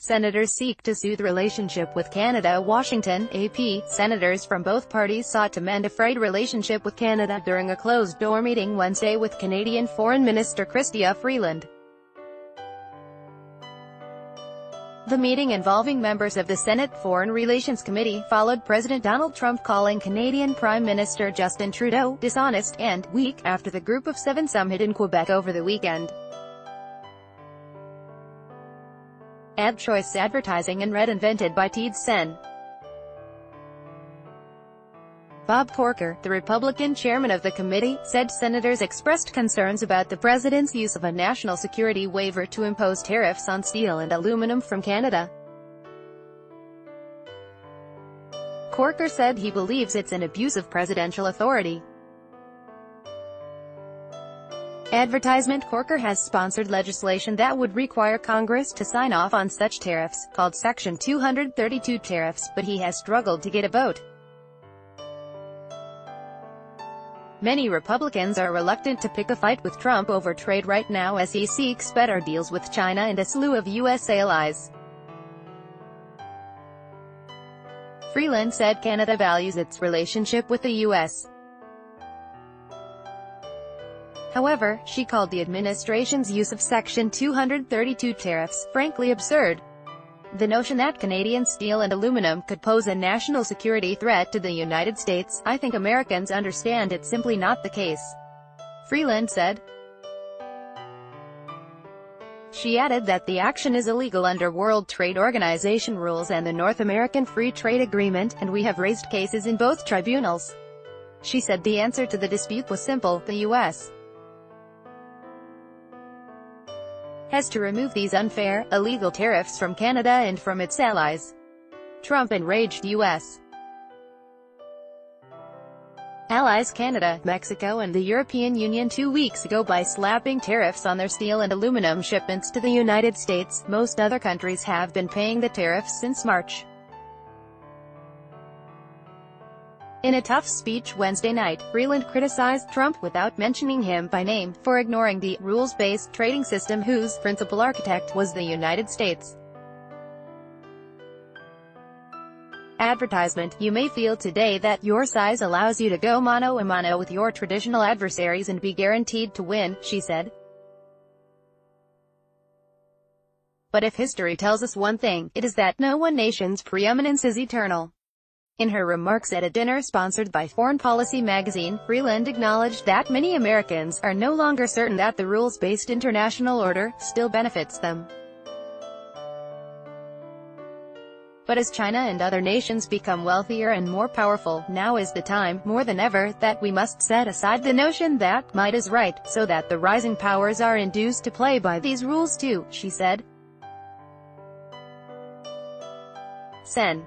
Senators seek to soothe relationship with Canada. Washington, AP. Senators from both parties sought to mend a frayed relationship with Canada during a closed-door meeting Wednesday with Canadian Foreign Minister Chrystia Freeland. The meeting, involving members of the Senate Foreign Relations Committee, followed President Donald Trump calling Canadian Prime Minister Justin Trudeau dishonest and weak after the Group of Seven summit in Quebec over the weekend. Ad Choice Advertising and Red, invented by Teed Sen. Bob Corker, the Republican chairman of the committee, said senators expressed concerns about the president's use of a national security waiver to impose tariffs on steel and aluminum from Canada. Corker said he believes it's an abuse of presidential authority. Advertisement. Corker has sponsored legislation that would require Congress to sign off on such tariffs, called Section 232 tariffs, but he has struggled to get a vote. Many Republicans are reluctant to pick a fight with Trump over trade right now as he seeks better deals with China and a slew of U.S. allies. Freeland said Canada values its relationship with the U.S. However, she called the administration's use of Section 232 tariffs frankly absurd. The notion that Canadian steel and aluminum could pose a national security threat to the United States, I think Americans understand it's simply not the case, Freeland said. She added that the action is illegal under World Trade Organization rules and the North American Free Trade Agreement, and we have raised cases in both tribunals. She said the answer to the dispute was simple: the U.S. has to remove these unfair, illegal tariffs from Canada and from its allies. Trump enraged U.S. allies Canada, Mexico and the European Union 2 weeks ago by slapping tariffs on their steel and aluminum shipments to the United States. Most other countries have been paying the tariffs since March. In a tough speech Wednesday night, Freeland criticized Trump, without mentioning him by name, for ignoring the rules-based trading system whose principal architect was the United States. Advertisement. You may feel today that your size allows you to go mano a mano with your traditional adversaries and be guaranteed to win, she said. But if history tells us one thing, it is that no one nation's preeminence is eternal. In her remarks at a dinner sponsored by Foreign Policy magazine, Freeland acknowledged that many Americans are no longer certain that the rules-based international order still benefits them. But as China and other nations become wealthier and more powerful, now is the time, more than ever, that we must set aside the notion that might is right, so that the rising powers are induced to play by these rules too, she said. Sen.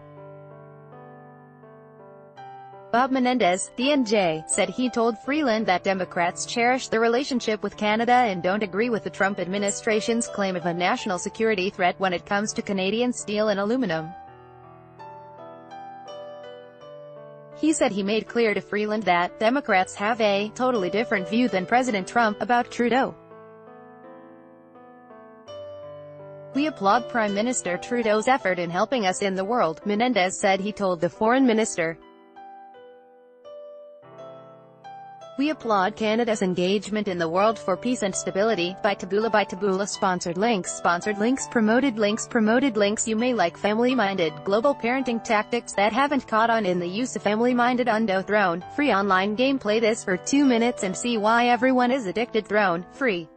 Bob Menendez, DNJ, said he told Freeland that Democrats cherish the relationship with Canada and don't agree with the Trump administration's claim of a national security threat when it comes to Canadian steel and aluminum. He said he made clear to Freeland that Democrats have a totally different view than President Trump about Trudeau. We applaud Prime Minister Trudeau's effort in helping us in the world, Menendez said he told the foreign minister. We applaud Canada's engagement in the world for peace and stability. By Taboola sponsored links promoted links. You may like family-minded, global parenting tactics that haven't caught on in the use of family-minded Undo Throne. Free online game. Play this for 2 minutes and see why everyone is addicted. Throne. Free.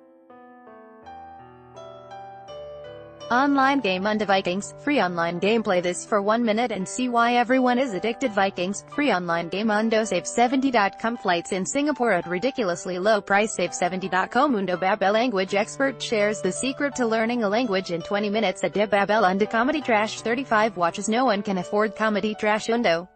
Online game Undo Vikings. Free online game. Play this for 1 minute and see why everyone is addicted. Vikings. Free online game Undo Save70.com. Flights in Singapore at ridiculously low price. Save70.com. Undo Babel language expert shares the secret to learning a language in 20 minutes. At Babel. Undo Comedy Trash 35 watches. No one can afford comedy trash. Undo.